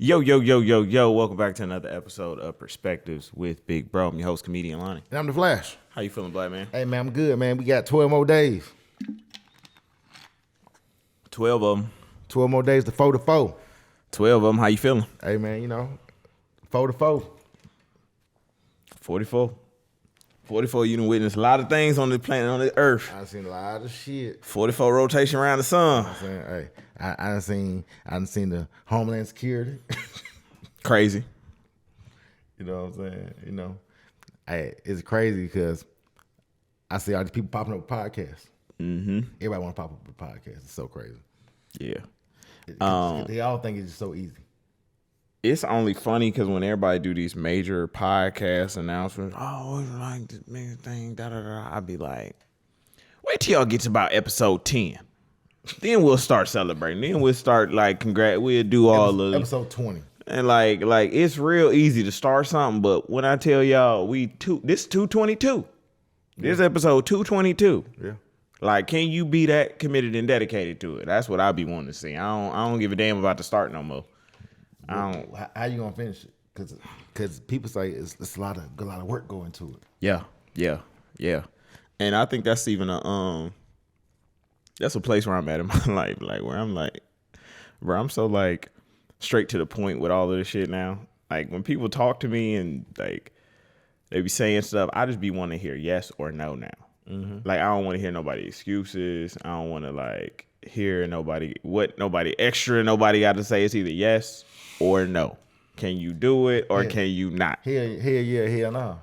Yo, yo, yo, yo, yo. Welcome back to another episode of Perspectives with Big Bro. I'm your host, comedian Lonnie. And I'm the Flash. How you feeling, Black man? Hey, man, I'm good, man. We got 12 more days. 12 of them. 12 more days to 4 to 4. 12 of them. How you feeling? Hey, man, 4 to 4. 44. 44, you done witnessed a lot of things on this planet, on this earth. I've seen a lot of shit. 44 rotation around the sun. I'm saying, hey, I done seen the Homeland Security. Crazy. You know what I'm saying? Hey, it's crazy because I see all these people popping up with podcasts. Mm-hmm. Everybody want to pop up with podcasts. It's so crazy. Yeah. They all think it's just so easy. It's only funny because when everybody do these major podcast announcements, oh, it's like this big thing, da-da-da, I'd be like, wait till y'all get to about episode 10. Then we'll start celebrating. Then we'll start we'll do all of episode 20. And like it's real easy to start something, but when I tell y'all this 222. This episode 222. Yeah. Like, can you be that committed and dedicated to it? That's what I be wanting to see. I don't give a damn about the start no more. How you gonna finish it? Because people say it's a lot of work going to it. Yeah. And I think that's even that's a place where I'm at in my life, like where I'm like, bro, I'm so like straight to the point with all of this shit now. Like when people talk to me and like they be saying stuff, I just be wanting to hear yes or no now. Mm-hmm. Like I don't want to hear nobody excuses. I don't want to like hear nobody extra nobody got to say. It's either yes or no. Can you do it or can you not? Hell yeah, hell no.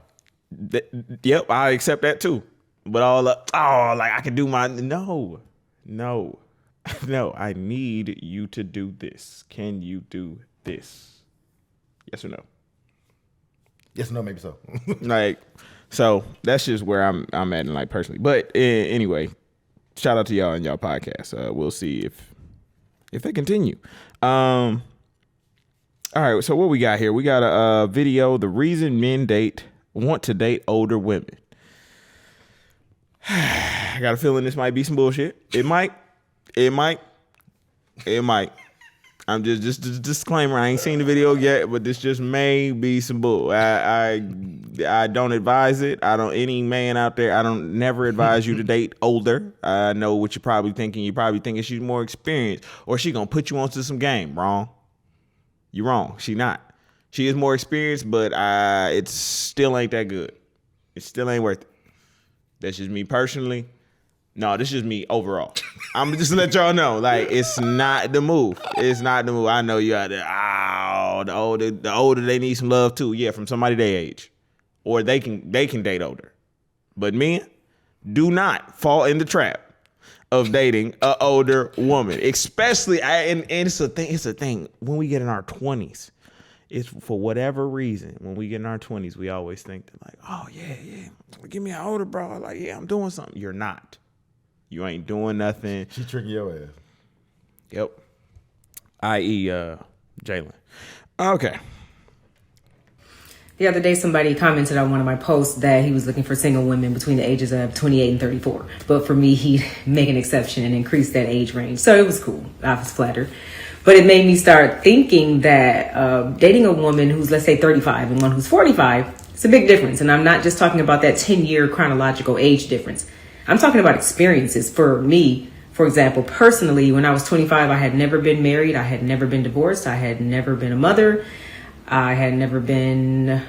Yep, I accept that too. But I can do my no. I need you to do this. Can you do this? Yes or no? Yes or no, maybe so. Like, so that's just where I'm at in life personally. But anyway, shout out to y'all and y'all podcast. We'll see if they continue. All right, so what we got here? We got a video, the reason men want to date older women. I got a feeling this might be some bullshit. It might. I'm just a disclaimer. I ain't seen the video yet, but this just may be some bull. I don't advise it. Any man out there, I don't never advise you to date older. I know what you're probably thinking. You're probably thinking she's more experienced or she gonna put you onto some game. Wrong. You're wrong. She not. She is more experienced, but it still ain't that good. It still ain't worth it. That's just me personally. No, this is just me overall. I'm just to let y'all know, like, it's not the move. It's not the move. I know you out there. The older they need some love too. Yeah, from somebody their age, or they can date older. But men, do not fall in the trap of dating an older woman, especially. And it's a thing. It's a thing when we get in our 20s. It's for whatever reason, when we get in our 20s, we always think that like, oh, yeah, give me an older bro. Like, yeah, I'm doing something. You're not. You ain't doing nothing. She tricking your ass. Yep. I.e. Jalen. Okay. The other day, somebody commented on one of my posts that he was looking for single women between the ages of 28 and 34. But for me, he'd make an exception and increase that age range. So it was cool. I was flattered. But it made me start thinking that dating a woman who's, let's say, 35 and one who's 45, it's a big difference. And I'm not just talking about that 10-year chronological age difference. I'm talking about experiences. For me, for example, personally, when I was 25, I had never been married. I had never been divorced. I had never been a mother. I had never been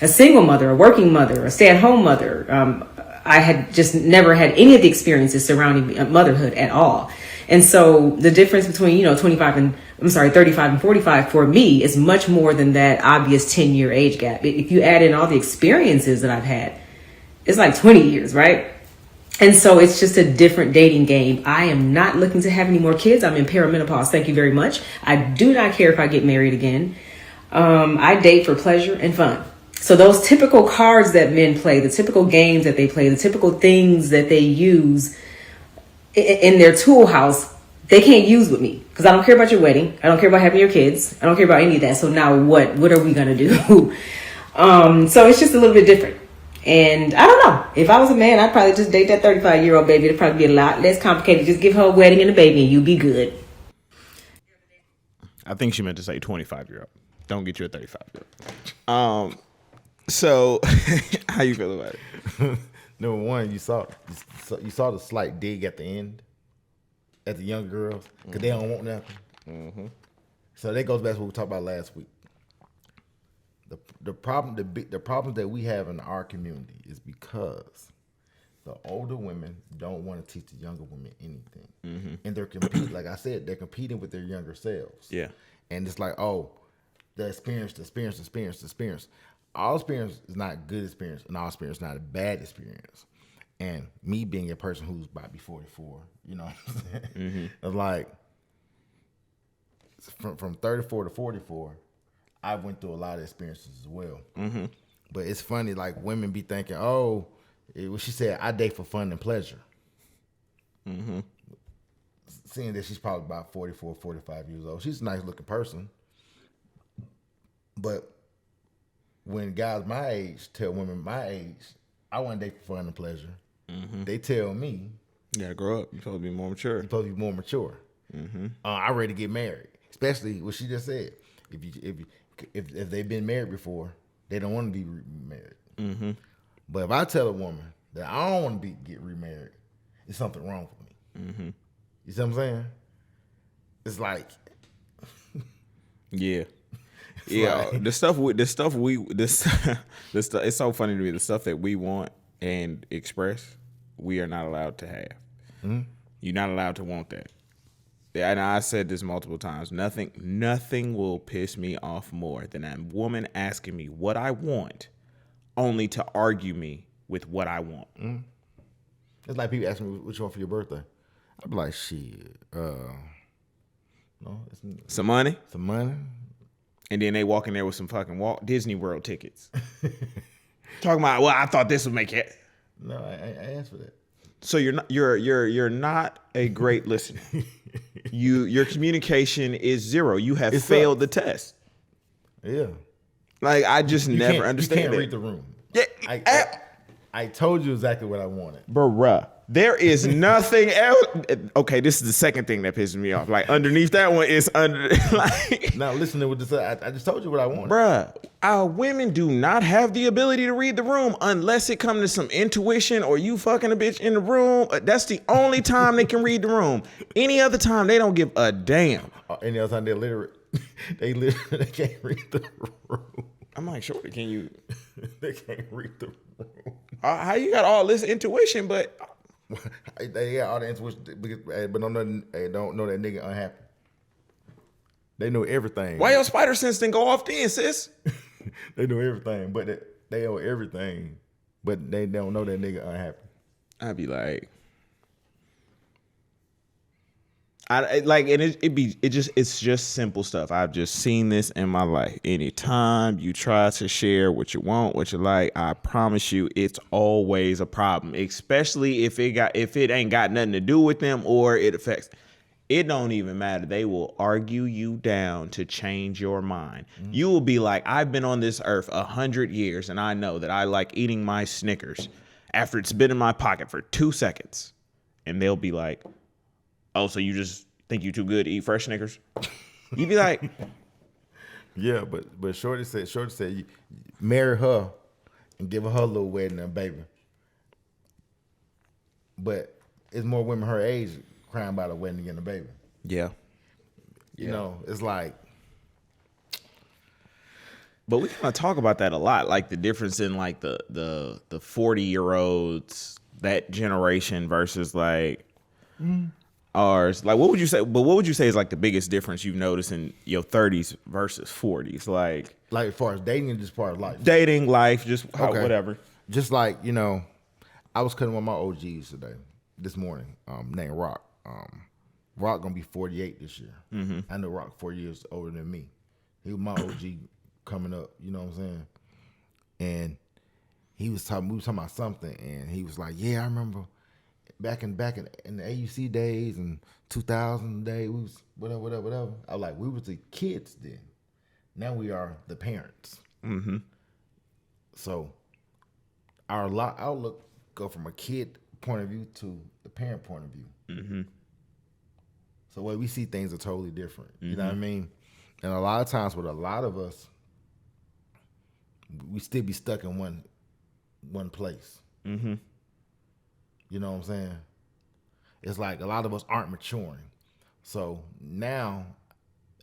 a single mother, a working mother, a stay-at-home mother. I had just never had any of the experiences surrounding motherhood at all. And so the difference between, 35 and 45 for me is much more than that obvious 10-year age gap. If you add in all the experiences that I've had, it's like 20 years, right? And so it's just a different dating game. I am not looking to have any more kids. I'm in perimenopause. Thank you very much. I do not care if I get married again. I date for pleasure and fun. So those typical cards that men play, the typical games that they play, the typical things that they use in their tool house, they can't use with me because I don't care about your wedding. I don't care about having your kids. I don't care about any of that. So now what are we going to do? So it's just a little bit different. And I don't know. If I was a man, I'd probably just date that 35-year-old baby. It'd probably be a lot less complicated. Just give her a wedding and a baby and you'll be good. I think she meant to say 25-year-old. Don't get you a 35-year-old. So how you feel about it? Number one, you saw the slight dig at the end at the young girls because they don't want nothing. Mm-hmm. So that goes back to what we talked about last week. The problem that we have in our community is because the older women don't want to teach the younger women anything, and they're competing. Like I said, they're competing with their younger selves. Yeah, and it's like, oh, the experience. All experience is not good experience, and all experience is not a bad experience. And me being a person who's about to be 44, you know what I'm saying? It's like from 34 to 44, I went through a lot of experiences as well. Mm-hmm. But it's funny, like women be thinking, oh, what she said, I date for fun and pleasure. Mm-hmm. Seeing that she's probably about 44, 45 years old. She's a nice looking person. But when guys my age tell women my age, I want to date for fun and pleasure, they tell me, you gotta grow up. You're supposed to be more mature. You're supposed to be more mature. Mm-hmm. I'm ready to get married. Especially what she just said. If they've been married before, they don't want to be remarried. Mm-hmm. But if I tell a woman that I don't want to get remarried, there's something wrong with me. Mm-hmm. You see what I'm saying? It's like, yeah. Yeah, like, it's so funny to me. The stuff that we want and express, we are not allowed to have. Mm-hmm. You're not allowed to want that. Yeah, and I said this multiple times. Nothing will piss me off more than a woman asking me what I want, only to argue me with what I want. Mm-hmm. It's like people asking me what you want for your birthday. I'd be like, shit, some money. Some money. And then they walk in there with some fucking Walt Disney World tickets. Talking about, well, I thought this would make it. No, I asked for that. So you're not a great listener. Your communication is zero. You have failed the test. Yeah. Like I just never understand. You can't read the room. Yeah. I told you exactly what I wanted. Bruh. There is nothing else. Okay, this is the second thing that pisses me off. Like underneath that one is like. Now listen to what this. I just told you what I wanted. Bruh, our women do not have the ability to read the room unless it comes to some intuition or you fucking a bitch in the room. That's the only time they can read the room. Any other time they don't give a damn. Any other time they're literate. They can't read the room. I'm like, shorty, can you? They can't read the room. How you got all this intuition, but. They got all the intuition, but don't know that nigga unhappy. They know everything. Why your spider sense didn't go off then, sis? They know everything, but they know everything, but they don't know that nigga unhappy. I'd be like, it's just simple stuff. I've just seen this in my life. Anytime you try to share what you want, what you like, I promise you, it's always a problem. Especially if it ain't got nothing to do with them or it affects. It don't even matter. They will argue you down to change your mind. Mm-hmm. You will be like, I've been on this earth 100 years, and I know that I like eating my Snickers after it's been in my pocket for 2 seconds, and they'll be like, oh, so you just think you too good to eat fresh Snickers? You be like, yeah, but Shorty said you marry her and give her a little wedding and baby. But it's more women her age crying about a wedding and a baby. Yeah. You know, it's like. But we kind of talk about that a lot, like the difference in like the 40-year-olds, that generation versus like. Ours. Like, what would you say? But what would you say is like the biggest difference you've noticed in your 30s versus 40s? Like as far as dating, or just part of life? Dating, life, just whatever. Just like, you know, I was cutting one of my OGs this morning, named Rock. Rock gonna be 48 this year. Mm-hmm. I know Rock 4 years older than me. He was my OG coming up. You know what I'm saying? And we was talking about something, and he was like, "Yeah, I remember." Back in the AUC days and 2000 days, we was whatever. I was like, we was the kids then. Now we are the parents. Mm-hmm. So our outlook go from a kid point of view to the parent point of view. Mm-hmm. So the way we see things are totally different. You know what I mean? And a lot of times with a lot of us, we still be stuck in one place. Mm-hmm. You know what I'm saying? It's like a lot of us aren't maturing. So now,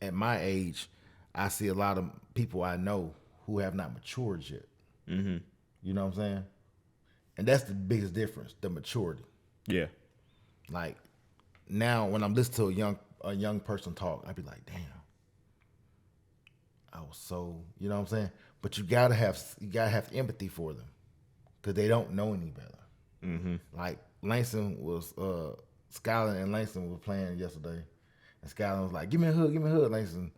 at my age, I see a lot of people I know who have not matured yet. Mm-hmm. You know what I'm saying? And that's the biggest difference, the maturity. Yeah. Like now, when I'm listening to a young person talk, I be like, damn, I was so, you know what I'm saying? But you gotta have empathy for them because they don't know any better. Mm-hmm. Like Langston was, Skylar and Langston were playing yesterday, and Skylar was like, "Give me a hug, give me a hug." Langston,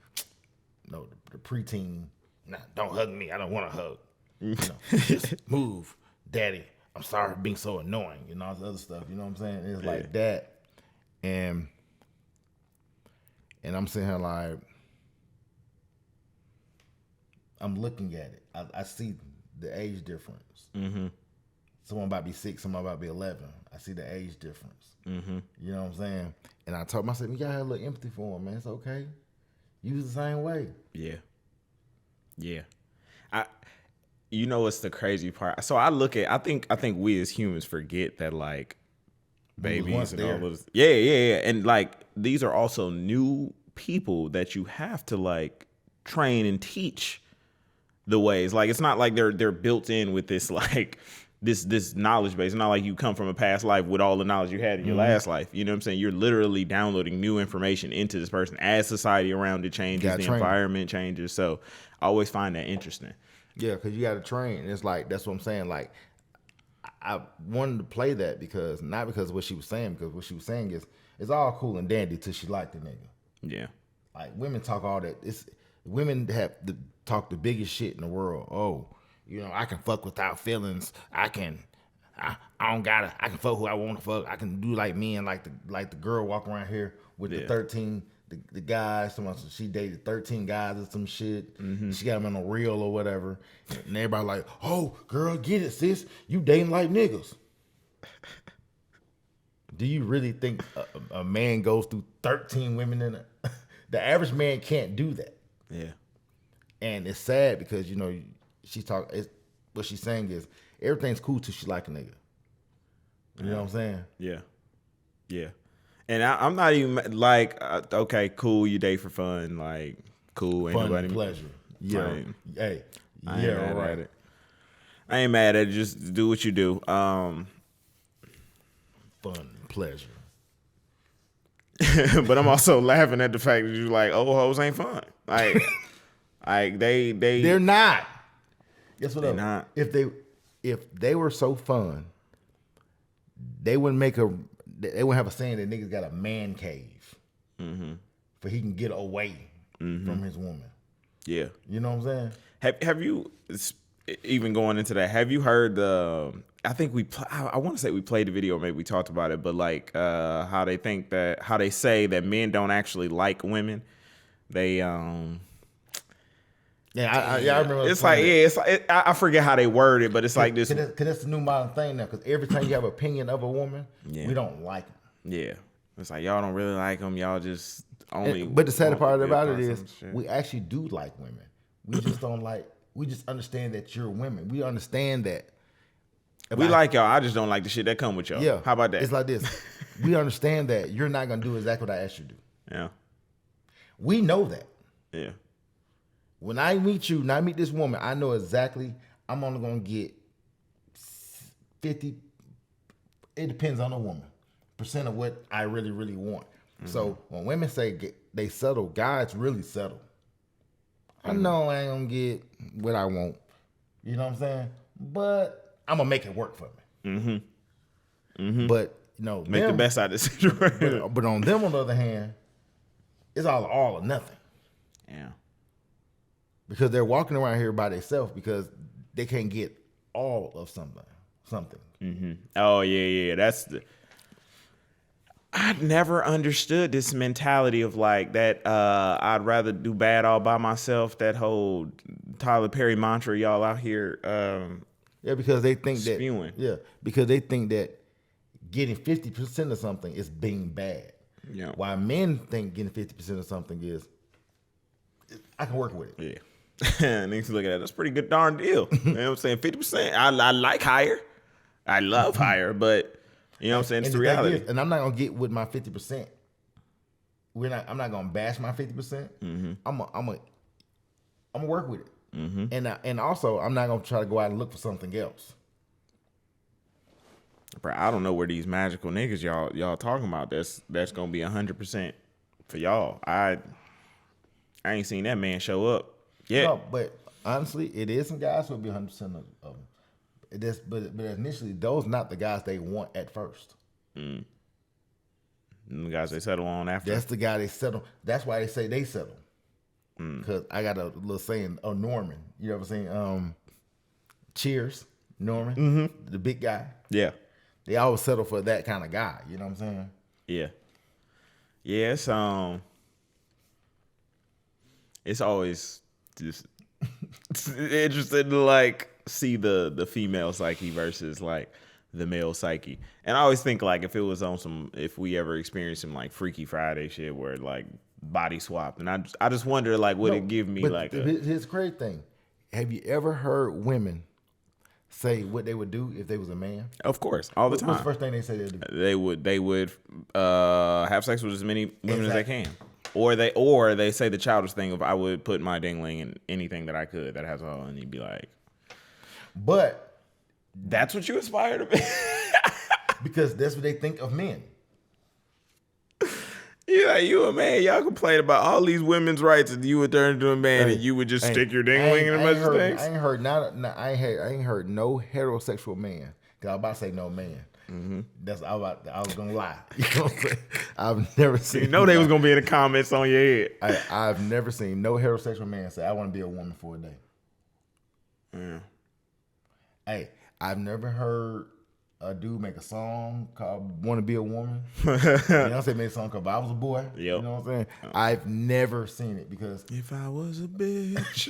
no, the preteen, nah, don't hug me. I don't want a hug. You know, just move, daddy. I'm sorry for being so annoying, and all this other stuff. You know what I'm saying? It's like that, and I'm sitting here like, I'm looking at it. I see the age difference. Mm-hmm. Someone about to be 6, someone about to be 11. I see the age difference. Mm-hmm. You know what I'm saying? And I told myself, you gotta have a little empathy for him, man. It's okay. Use the same way. Yeah. Yeah. You know what's the crazy part? So I think we as humans forget that like babies and all those. Yeah. And like these are also new people that you have to like train and teach the ways. Like it's not like they're built in with this like this knowledge base. It's not like you come from a past life with all the knowledge you had in your last life. You know what I'm saying? You're literally downloading new information into this person as society around it changes, the environment changes. So I always find that interesting. Yeah, because you got to train. And it's like, that's what I'm saying. Like, I wanted to play that because, not because of what she was saying, because what she was saying is, it's all cool and dandy till she liked the nigga. Yeah. Like, women talk all that. Women have talk the biggest shit in the world. Oh, you know, I can fuck without feelings. I can fuck who I want to fuck. I can do like me and like the girl walking around here with the 13, the guys. She dated 13 guys or some shit. Mm-hmm. She got them on a reel or whatever. And everybody like, oh, girl, get it, sis. You dating like niggas. Do you really think a man goes through 13 women in it? The average man can't do that. Yeah. And it's sad because, you know, what she's saying is everything's cool till she like a nigga. You know what I'm saying? Yeah. Yeah. And I'm not even like, okay, cool, you date for fun. Like, cool. Ain't fun nobody and pleasure. Yeah. Hey. Yeah, all right. I ain't mad at it. Just do what you do. Fun and pleasure. But I'm also laughing at the fact that you're like, oh, hoes ain't fun. Like, they're not. Guess what? They're not. If they were so fun, they wouldn't have a saying that niggas got a man cave, for he can get away from his woman. Yeah, you know what I'm saying. Have you even going into that? Have you heard the? I think I want to say we played the video. Maybe we talked about it, but like how they say that men don't actually like women. They I remember. It's like I forget how they word it, but it's like this. Because that's the new modern thing now. Because every time you have an opinion of a woman, we don't like them. Yeah, it's like y'all don't really like them. Y'all just only. But the sad part about it is, we actually do like women. We just don't like. We just understand that you're women. We understand that. We like y'all. I just don't like the shit that come with y'all. Yeah. How about that? It's like this. We understand that you're not gonna do exactly what I asked you to do. Yeah. We know that. Yeah. When I meet you, and I meet this woman, I know exactly I'm only gonna get 50. It depends on the woman. % of what I really, really want. Mm-hmm. So when women say they settle, guys really settle. I know I ain't gonna get what I want. You know what I'm saying? But I'm gonna make it work for me. Mm-hmm. Mm-hmm. But you know, make the best out of the situation. But on them, on the other hand, it's all or nothing. Yeah. Because they're walking around here by themselves because they can't get all of something. Mm-hmm. Oh yeah. That's I never understood this mentality of like that. I'd rather do bad all by myself. That whole Tyler Perry mantra, y'all out here. Yeah, because they think spewing. Because they think that getting 50% of something is being bad. Yeah. While men think getting 50% of something is I can work with it. Yeah. Niggas look at that. That's a pretty good darn deal. You know what I'm saying? 50%. I like higher. I love higher, but you know what I'm saying? It's the reality. And I'm not gonna get with my 50%. I'm not gonna bash my 50%. I'm gonna work with it. And also I'm not gonna try to go out and look for something else. Bro, I don't know where these magical niggas y'all talking about. That's gonna be 100% for y'all. I ain't seen that man show up yet. No, but honestly, it is some guys who'll be 100% of them. It is, but initially, those not the guys they want at first. The guys they settle on after. That's the guy they settle. That's why they say they settle. Because I got a little saying, Norman. You ever seen Cheers? Norman, the big guy. Yeah. They always settle for that kind of guy. You know what I'm saying? Yeah. Yeah, it's always just interesting to like see the female psyche versus like the male psyche. And I always think like if we ever experienced some like Freaky Friday shit where like body swap, and I just wonder like would it give me like here's the great thing. Have you ever heard women say what they would do if they was a man? Of course, all the time. What's the first thing they say they'd do? They would have sex with as many women as they can. Or they say the childish thing of I would put my dingling in anything that I could that has all, and you'd be like, but that's what you aspire to be. Because that's what they think of men. Yeah, you a man. Y'all complain about all these women's rights, and you would turn into a man, and you would just stick your dingling in a bunch of things. I ain't heard no heterosexual man. Cause I was about to say no man. I was gonna lie. You know what I'm saying? I've never seen. You know they was gonna be in the comments on your head. I've never seen no heterosexual man say I want to be a woman for a day. Yeah. Hey, I've never heard a dude make a song called "Want to Be a Woman." Beyonce made a song called "I Was a Boy." Yep. You know what I'm saying? I've never seen it because if I was a bitch,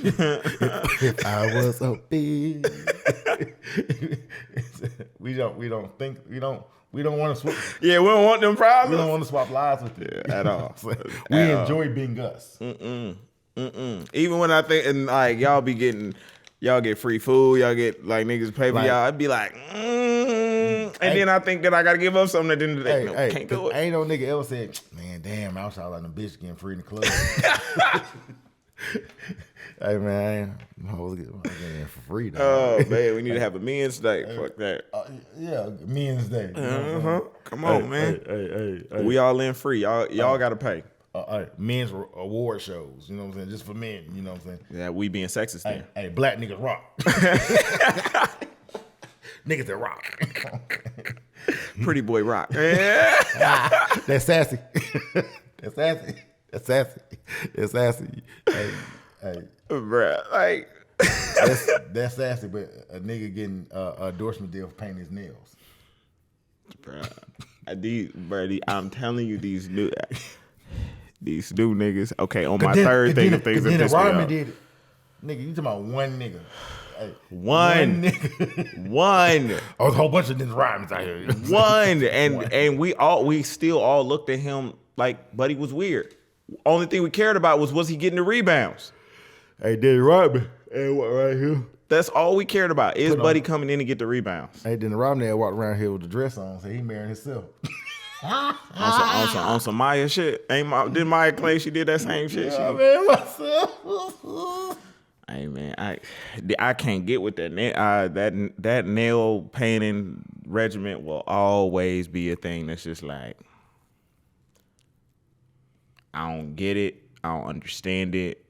if I was a bitch, we don't want to swap. Yeah, we don't want them problems. We don't want to swap lives with you at all. We enjoy being us. Even when I think and like y'all get free food, y'all get like niggas pay for y'all. I'd be like, and then I think that I gotta give up something at the end of the day. Can't do it. Ain't no nigga ever said, man, damn, I was like a bitch getting free in the club. Hey man, I was getting for free though. Oh man, we need to have a men's day. Fuck that. Yeah, men's day. Come on, man. Hey. We all in free. Y'all gotta pay. Men's award shows, you know what I'm saying? Just for men, you know what I'm saying? Yeah, we being sexist then. Hey, black niggas rock. Niggas that rock. Pretty boy rock. Yeah. That's sassy. That's sassy. Hey. Bruh, like. that's sassy, but a nigga getting a endorsement deal for painting his nails. Bruh, I'm telling you, these new niggas. Okay, on my third thing of things that piss me off. Did it. Nigga, you talking about one nigga. Hey, one nigga. One. Oh, there's a whole bunch of niggas rhymes out here. One. And we still all looked at him like Buddy was weird. Only thing we cared about was he getting the rebounds. Hey, Diddy Rodman. Hey, what right here? That's all we cared about. Is Buddy coming in and get the rebounds? Hey, Diddy Rodman walked around here with the dress on, so he marrying himself. on some Maya shit. Did Maya claim she did that same shit? Yeah, man, myself. Hey man, I can't get with that. That nail painting regimen will always be a thing that's just like I don't get it. I don't understand it.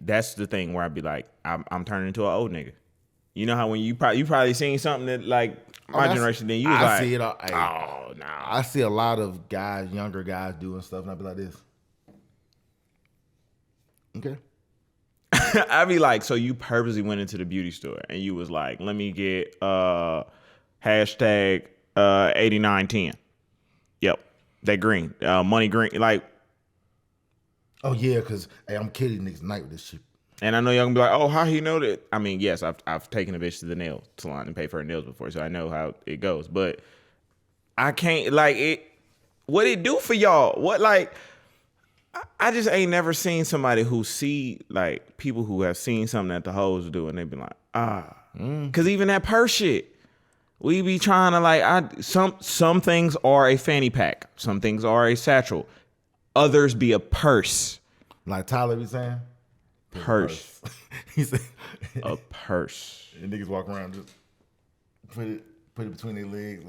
That's the thing where I'd be like, I'm turning into an old nigga. You know how when you probably seen something that like my generation, then you was like, see it all, oh no. I see a lot of guys, younger guys doing stuff, and I'd be like this. Okay. I'd be like, so you purposely went into the beauty store and you was like, let me get hashtag 8910. Yep. That green. Money green. Like, oh yeah, because hey, I'm killing niggas tonight with this shit. And I know y'all gonna be like, oh, how he know that? I mean, yes, I've taken a bitch to the nail salon and paid for her nails before, so I know how it goes. But I can't like it. What it do for y'all? What like? I just ain't never seen somebody who see like people who have seen something that the hoes do and they be like, because even that purse shit, we be trying to like, some things are a fanny pack, some things are a satchel, others be a purse. Like Tyler be saying, Purse. He said A purse. and niggas walk around just put it between their legs.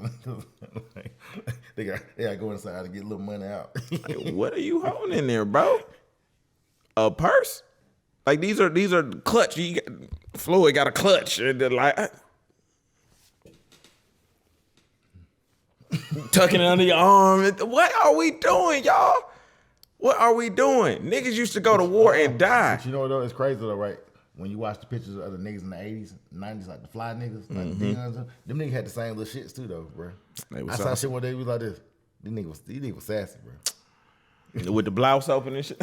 they got to go inside to get a little money out. Like, what are you holding in there, bro? A purse? Like these are clutch. Floyd got a clutch, and they're like tucking it under your arm. What are we doing, y'all? What are we doing? Niggas used to go to war and die. But you know what though? It's crazy though, right? When you watch the pictures of the niggas in the 80s, 90s, like the fly niggas, like the guns, them niggas had the same little shits too though, bro. I saw shit one day was like this. These niggas was sassy, bro. With the blouse open and shit.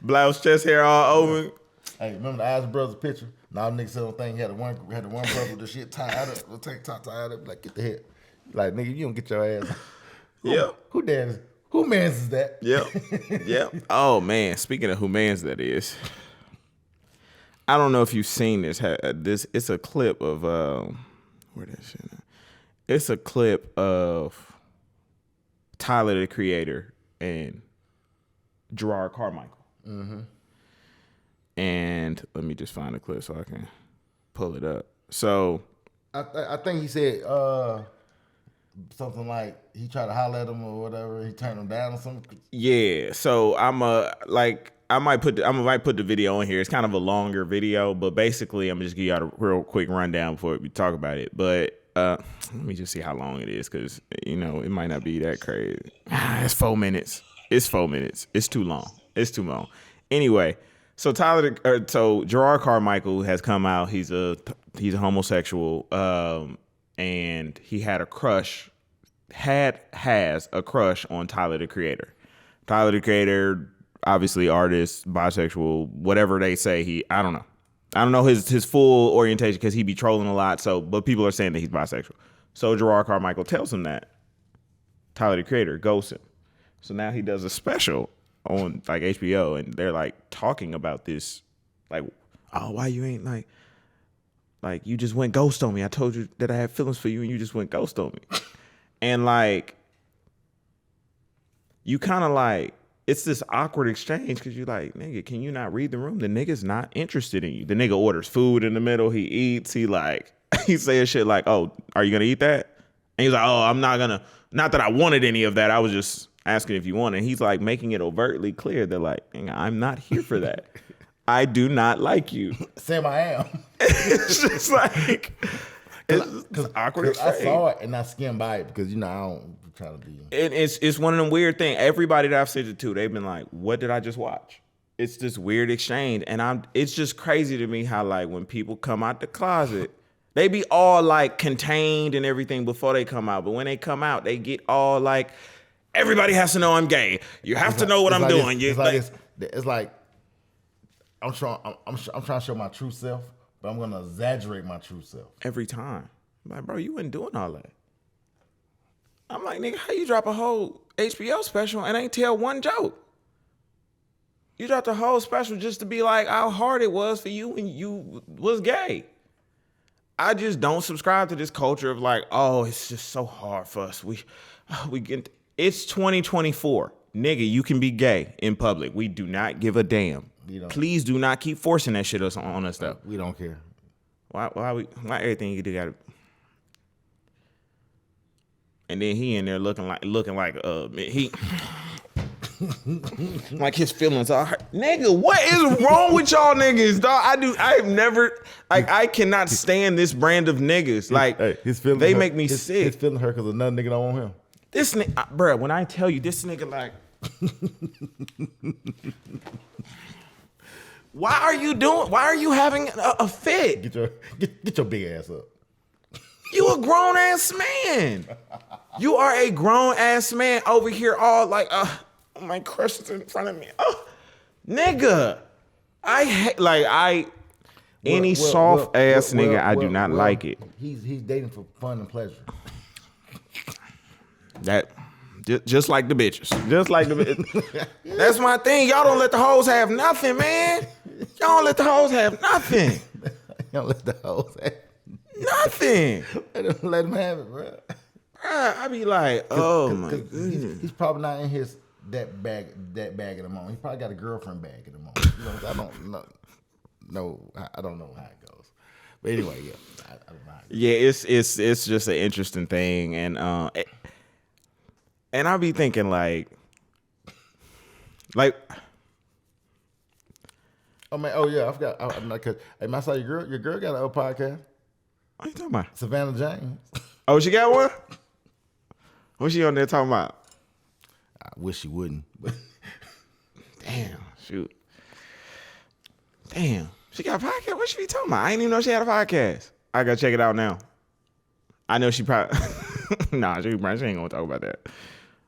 Blouse, chest hair all over. Hey, remember the Eyes Brothers picture? Now niggas said on thing, he had the one brother with the shit tied up, the tank top tied up, like get the head. Like nigga, you don't get your ass. Yep. Who mans is that? Yep. Oh man, speaking of who mans that is, I don't know if you've seen this. It's a clip of where that shit at? It's a clip of Tyler the Creator and Jerrod Carmichael. And let me just find the clip so I can pull it up. So I think he said something like he tried to holler at him or whatever. He turned him down or something. yeah, so I might put the video in here. It's kind of a longer video, but basically I'm just give y'all a real quick rundown before we talk about it. But let me just see how long it is, because it might not be that crazy. It's 4 minutes. It's 4 minutes. It's too long. Anyway, so Jerrod Carmichael has come out. He's a homosexual, and he has a crush on Tyler the Creator. Tyler the Creator, obviously artist, bisexual, whatever they say. I don't know his full orientation because he be trolling a lot. But people are saying that he's bisexual. So Jerrod Carmichael tells him that. Tyler the Creator ghosts him. So now he does a special on like HBO, and they're like talking about this, like, oh, why you ain't like you just went ghost on me. I told you that I had feelings for you, and you just went ghost on me. And like, you kind of like, it's this awkward exchange because you're like, nigga, can you not read the room? The nigga's not interested in you. The nigga orders food in the middle. He eats. He says shit like, oh, are you gonna eat that? And he's like, oh, I'm not gonna. Not that I wanted any of that. I was just asking if you want it. And he's like making it overtly clear that like, I'm not here for that. I do not like you. Sam, I am. It's just like, it's awkward exchange. I saw it and I skimmed by it because I don't try to be. And it's one of them weird things. Everybody that I've said it to, they've been like, what did I just watch? It's this weird exchange. And it's just crazy to me how like when people come out the closet, they be all like contained and everything before they come out. But when they come out, they get all like, everybody has to know I'm gay. You have to know what I'm doing. It's like I'm trying to show my true self, but I'm gonna exaggerate my true self every time. I'm like, bro, you wasn't doing all that. I'm like, nigga, how you drop a whole HBO special and ain't tell one joke? You dropped a whole special just to be like how hard it was for you when you was gay. I just don't subscribe to this culture of like, oh, it's just so hard for us. We get. It's 2024. Nigga, you can be gay in public. We do not give a damn. Please do not keep forcing that shit on us though. We don't care. Why everything you do gotta. And then he in there looking like he like his feelings are hurt. Nigga, what is wrong with y'all niggas, dog? I've never I cannot stand this brand of niggas. Like his feelings they hurt. make me sick. His feelings hurt because another nigga don't want him. This nigga, bro, when I tell you this nigga like why are you having a fit? Get your big ass up. You a grown ass man. You are a grown ass man over here all like my crush is in front of me. Nigga. I hate any soft ass nigga, I do not like it. He's dating for fun and pleasure. Just like the bitches. Just like the bitches. That's my thing. Y'all don't let the hoes have nothing, man. Y'all don't let the hoes have nothing. Don't let the hoes have Nothing. let them have it, bro. I be like, oh my goodness. He's probably not in his that bag at the moment. He probably got a girlfriend bag at the moment. You know, I don't know how it goes. But anyway, yeah, I don't know. Yeah, it's just an interesting thing, and I be thinking like. Oh man, oh yeah, I forgot. I'm not cause hey, I saw your girl got a podcast. What are you talking about? Savannah James. Oh, she got one? What's she on there talking about? I wish she wouldn't. But Damn, shoot. Damn, she got a podcast? What she be talking about? I didn't even know she had a podcast. I gotta check it out now. I know she probably... nah, she ain't gonna talk about that.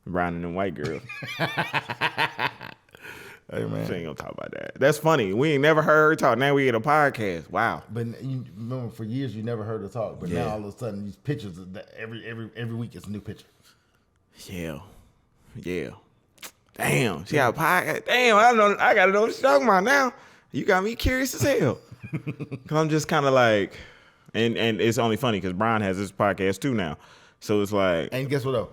Brown and them white girls. hey man, She ain't gonna talk about that. That's funny. We ain't never heard her talk. Now we get a podcast. Wow. but you remember for years you never heard her talk, but Yeah. now all of a sudden these pictures every week it's a new picture. Yeah. Damn, she got a podcast. Damn, I gotta know what she's talking about now. You got me curious as hell. Cause I'm just kind of like, and it's only funny because Brian has this podcast too now. So it's like, And guess what though?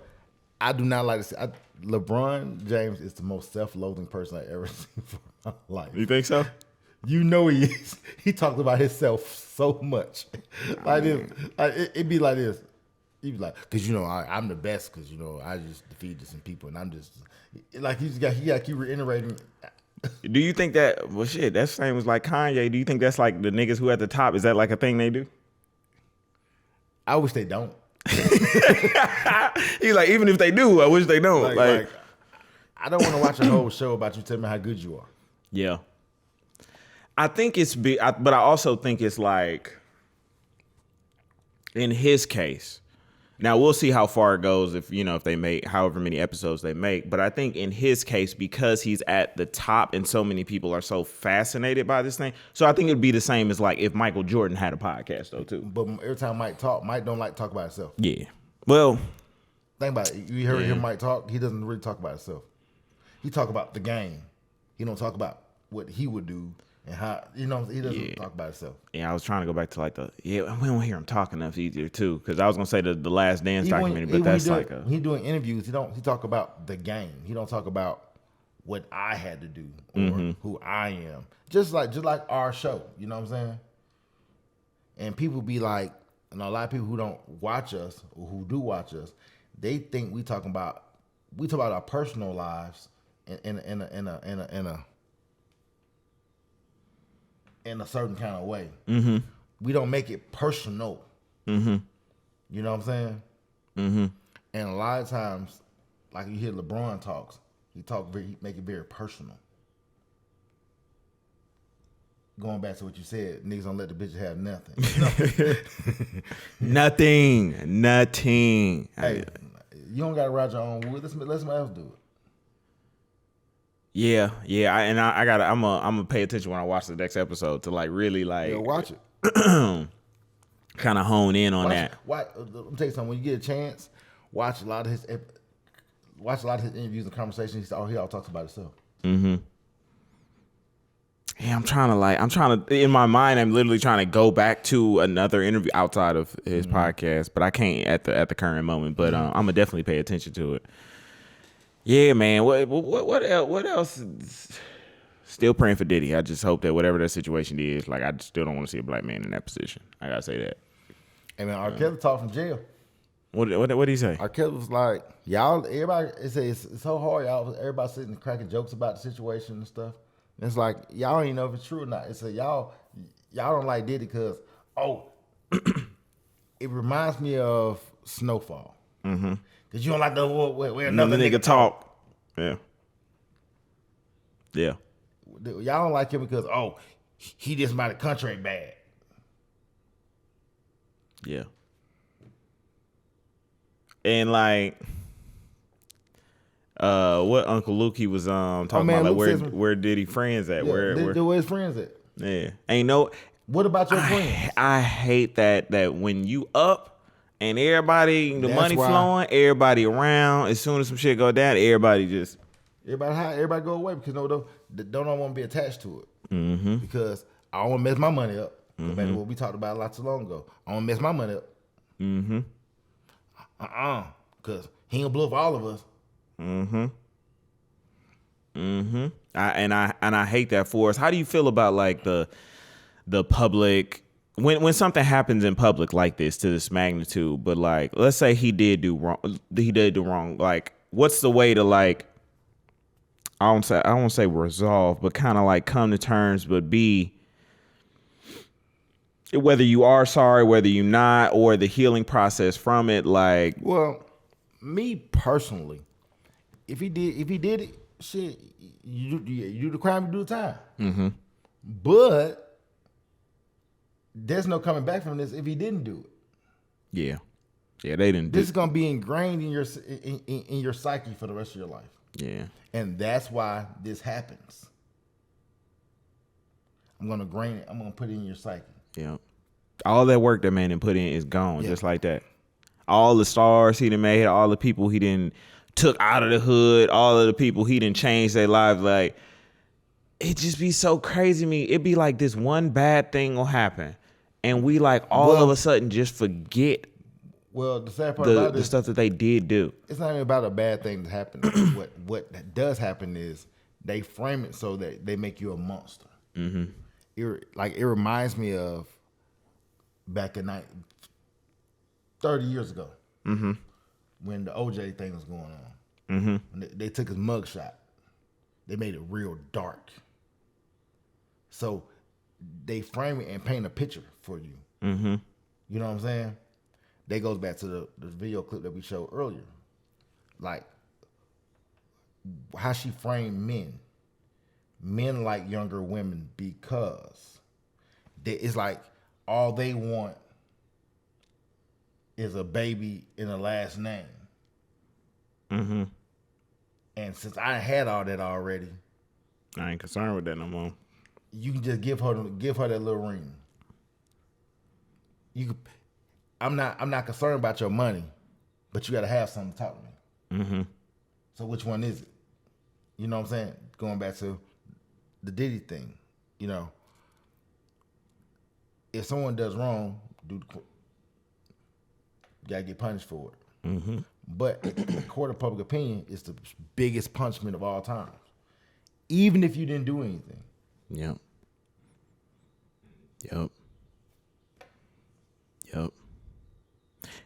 I do not like to say LeBron James is the most self-loathing person I ever seen for my life. you think so? You know he is. He talks about himself so much. Like this, it'd be like this. He'd be like, "Cause you know I'm the best. Cause you know I just defeated some people, and I'm just like he got to keep reiterating." Do you think that? Well, shit, that same as like Kanye. Do you think that's like the niggas who at the top? Is that like a thing they do? I wish they don't. He's like, even if they do, I wish they don't. Like I don't want to watch a whole show about you telling me how good you are. yeah. I think it's big, but I also think it's like, in his case, now we'll see how far it goes if they make however many episodes they make. But I think in his case, because he's at the top and so many people are so fascinated by this thing, so I think it'd be the same as like if Michael Jordan had a podcast though too. But every time Mike don't like to talk about himself. Yeah. Well, Think about it. You heard him Mike talk. He doesn't really talk about himself. He talk about the game. He don't talk about what he would do and how he doesn't talk about himself. yeah, I was trying to go back to like we don't hear him talk enough either too, because I was gonna say the Last Dance documentary, but that's like when he doing interviews. He talk about the game. He don't talk about what I had to do or who I am. Just like our show. You know what I'm saying? And people be like, a lot of people who don't watch us or who do watch us, they think we talk about our personal lives in a certain kind of way. Mm-hmm. We don't make it personal. Mm-hmm. You know what I'm saying? Mm-hmm. And a lot of times, like you hear LeBron talks, he make it very personal. Going back to what you said, niggas don't let the bitches have nothing. Nothing. Hey, you don't gotta ride your own wood. Let somebody else do it. Yeah. I'm gonna pay attention when I watch the next episode to like really like Watch it. kind of hone in on that. Let me tell you something. When you get a chance, watch a lot of his interviews and conversations. He all talks about himself. Mm-hmm. Yeah, I'm trying to in my mind. I'm literally trying to go back to another interview outside of his podcast, but I can't at the current moment. But I'm gonna definitely pay attention to it. Yeah, man. What else? Still praying for Diddy. I just hope that whatever that situation is, like I still don't want to see a black man in that position. I gotta say that. Hey man, R. Kelly talked from jail. What did he say? R. Kelly was like, y'all, everybody, it's so hard, y'all. Everybody sitting cracking jokes about the situation and stuff. And it's like y'all don't even know if it's true or not. It's like y'all don't like Diddy because it reminds me of Snowfall. Mm-hmm. Cause you don't like the where another nigga talk. Yeah. Y'all don't like him because he just might have contract bad. Yeah. And like what Uncle Luke he was talking about like where Diddy friends at? Yeah, where his friends at? Yeah. Ain't no What about your friends? I hate that when you up And everybody, the That's money why- flowing, everybody around. As soon as some shit go down, everybody just Everybody go away because don't want to be attached to it. Mm-hmm. Because I don't want to mess my money up. Go back to what we talked about not too long ago. I don't want to mess my money up. Mm-hmm. Because he ain't gonna blow for all of us. Mm-hmm. Mm-hmm. I hate that for us. How do you feel about like the public when something happens in public like this to this magnitude? But like, let's say he did do wrong. Like, what's the way to like? I won't say resolve, but kind of like come to terms, but be. Whether you are sorry, whether you're not, or the healing process from it, like. Well, me personally, if he did it, shit, you do the crime, you do the time. Mm-hmm. But there's no coming back from this if he didn't do it. Yeah, they didn't. This is gonna be ingrained in your psyche for the rest of your life. Yeah, and that's why this happens. I'm gonna grain it. I'm gonna put it in your psyche. yeah. All that work that man done put in is gone, Yeah. just like that. All the stars he done made, all the people he done took out of the hood, all of the people he done changed their lives. Like, it just be so crazy to me. It be like this one bad thing will happen, and we like all of a sudden just forget Well, the sad part about the this, stuff that they did do. it's not even about a bad thing that happened. what does happen is they frame it so that they make you a monster. Mm-hmm. It reminds me of back in 30 years ago, when the OJ thing was going on. Mm-hmm. When they took his mugshot, they made it real dark. So they frame it and paint a picture for you. Mm-hmm. You know what I'm saying? That goes back to the video clip that we showed earlier. Like, how she framed men. Men like younger women because it's like all they want is a baby in a last name. Mm-hmm. And since I had all that already, I ain't concerned with that no more. you can just give her that little ring. I'm not concerned about your money, but you got to have something to talk to me. Mm-hmm. So which one is it? You know what I'm saying? Going back to the Diddy thing, you know, if someone does wrong, you gotta get punished for it. Mm-hmm. But the court of public opinion is the biggest punishment of all times, even if you didn't do anything. Yep.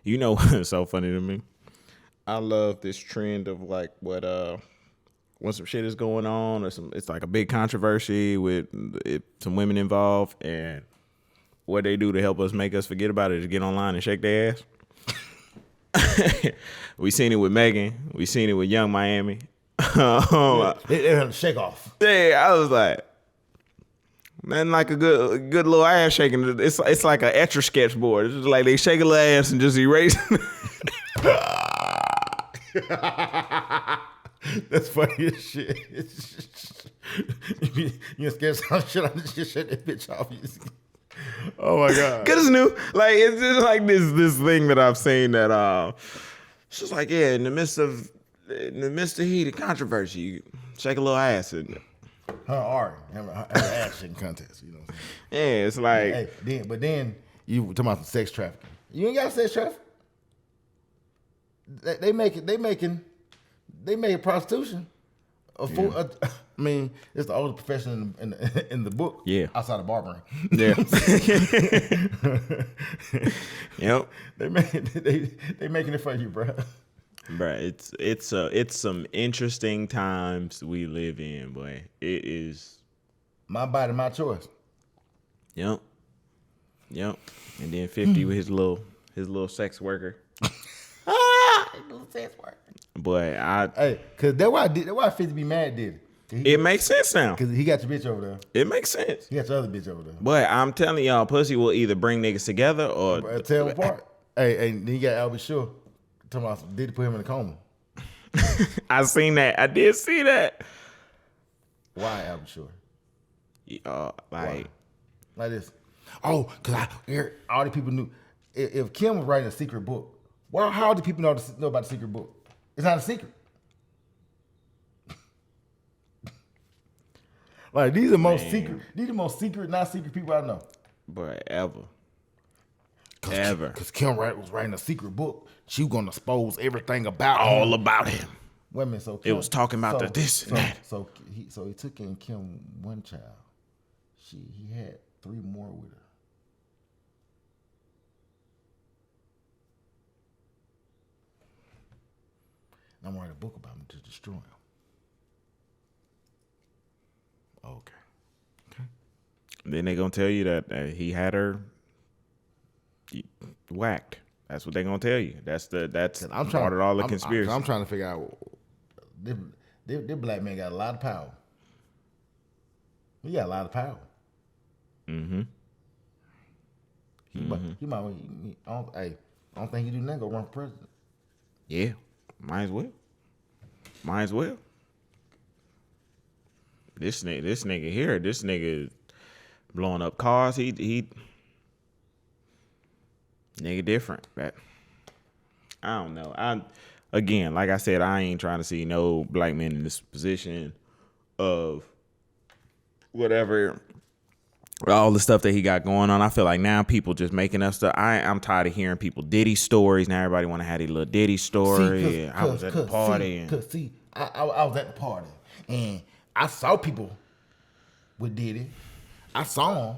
You know what's so funny to me? I love this trend of like when some shit is going on or it's like a big controversy with some women involved, and what they do to help us make us forget about it is get online and shake their ass. We seen it with Megan. We seen it with Young Miami. They shake off. Yeah, I was like, man, like a good little ass shaking. It's like an Etch a Sketch board. It's just like they shake a little ass and just erase. That's funny as shit. You scared some shit. I just shut that bitch off. Oh my god. Cause it's new. Like it's just like this thing that I've seen that it's just like, yeah, in the midst of heated controversy, you shake a little ass and Her Ari, have an ass shaking contest. You know what I'm saying? yeah, it's like Hey, then you talking about some sex trafficking. You ain't got sex trafficking. They making prostitution. I mean, it's the oldest profession in the book. Yeah. Outside of barbering. yeah. Yep. They making it for you, bro. Bruh, it's some interesting times we live in, boy. It is. My body, my choice. Yep. And then 50 with his little sex worker. Little sex work. Boy, Hey, cause that's why 50 be mad did it. It makes sense now. Cause he got your bitch over there. It makes sense. He got your other bitch over there. But I'm telling y'all, pussy will either bring niggas together or Tear them apart. Hey, then you got Albie Shore. Talking about did he put him in a coma? I seen that. I did see that. Why Albie Shore? Like Like this. Oh, cause all the people knew if Kim was writing a secret book, well, how do people know about the secret book? It's not a secret. Like these are the most secret. These are the most secret, not secret people I know. But ever. Because Kim was writing a secret book. She was gonna expose everything about All him. about him. Women, so It was talking about the this and that. So he took in Kim one child. He had 3 more with her. I'm writing a book about him to destroy him. Okay. Then they gonna tell you that he had her whacked. That's what they gonna tell you. That's part of all the conspiracy. I'm trying to figure out. This black man got a lot of power. He got a lot of power. Mm-hmm. He might. I don't think he do nothing. Go run for president. Yeah, might as well. This nigga here, this nigga blowing up cars. He nigga different. But I don't know. Again, like I said, I ain't trying to see no black men in this position of whatever, all the stuff that he got going on. I feel like now people just making up stuff. I'm tired of hearing people Diddy stories. Now everybody want to have their little Diddy story. I was at the party. I was at the party and I saw people with Diddy. I saw him.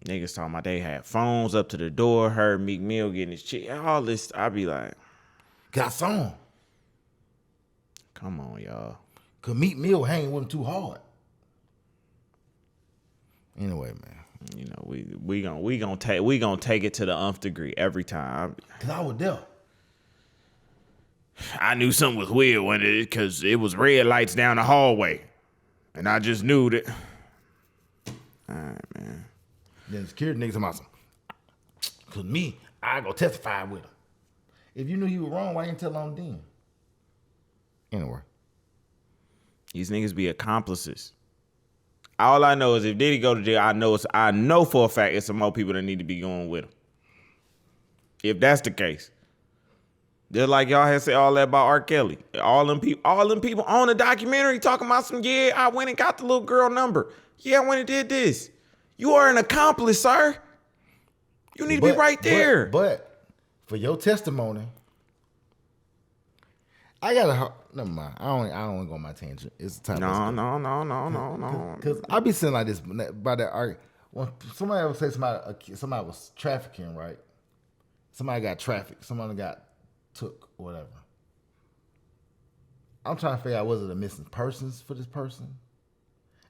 Niggas talking about they had phones up to the door, heard Meek Mill getting his chick, all this. I be like, cause I saw him. Come on, y'all. Cause Meek Mill hanging with him too hard. Anyway, man. You know, we gonna take it to the nth degree every time. Cause I was there. I knew something was weird when because it was red lights down the hallway, and I just knew that. All right, man. Then the security niggas about some. Cause me, I go testify with him. If you knew you were wrong, why didn't you tell on then? Anyway. These niggas be accomplices. All I know is if Diddy go to jail, I know for a fact it's some more people that need to be going with him. If that's the case. Just like y'all had said all that about R. Kelly. All them people on the documentary talking about some, yeah, I went and got the little girl number. Yeah, I went and did this. You are an accomplice, sir. You need to be right there. But for your testimony, I gotta. Never mind. I don't want to go on my tangent. It's the time. No. Because I be saying like this by that argument. When somebody would say somebody was trafficking, right? Somebody got trafficked. Somebody got took or whatever. I'm trying to figure out, was it a missing persons for this person?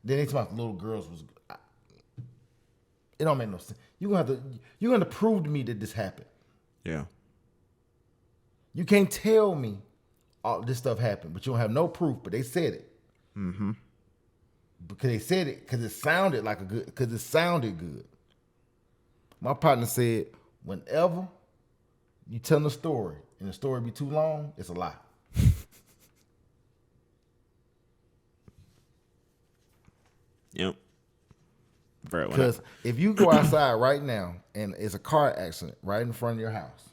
Then they talk about the little girls was. It don't make no sense. You're gonna have to prove to me that this happened. Yeah. You can't tell me all this stuff happened, but you don't have no proof. But they said it. Mm-hmm. Because they said it because it sounded good. My partner said, whenever you tell a story and the story be too long, it's a lie. Yep. Because if you go outside right now and it's a car accident right in front of your house,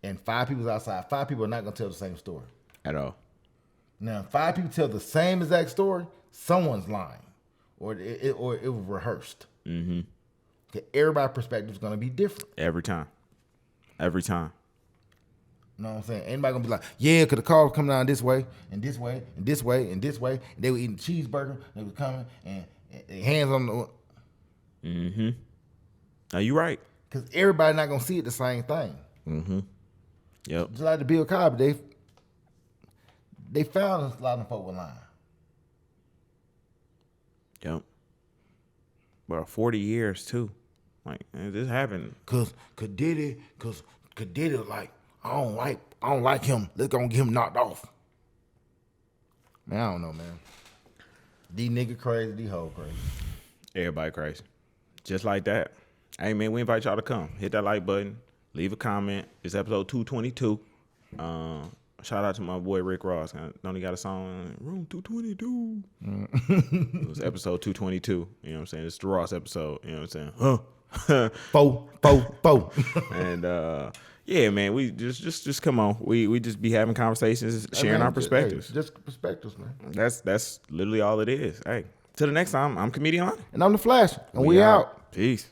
and 5 people's outside, 5 people are not going to tell the same story. At all. Now, if 5 people tell the same exact story, someone's lying, or it was rehearsed. Mm-hmm. Everybody's perspective is going to be different. Every time. You know what I'm saying? Anybody gonna be like, yeah, because the car was coming down this way, and this way, and this way, and this way. And they were eating cheeseburger, they were coming, and hands on the... Mm-hmm. Now you right. Because everybody not gonna see it the same thing. Mm-hmm. Yep. Just like the Bill Cosby, they found a lot of folk were lying. Yep. Well, 40 years too. Like, this happened. Cause Diddy like, I don't like him. Let's go get him knocked off. Man, I don't know, man. These nigga crazy, these hoes crazy. Everybody crazy. Just like that. Hey, man, we invite y'all to come. Hit that like button. Leave a comment. It's episode 222. Shout out to my boy Rick Ross. Don't he got a song? Room 222. It was episode 222. You know what I'm saying? It's the Ross episode. You know what I'm saying? Four. And yeah, man, we just come on. We just be having conversations, sharing man, our perspectives. Just perspectives, man. That's literally all it is. Hey, till the next time, I'm Comedian Lonnie. And I'm the Flash, and we out. Peace.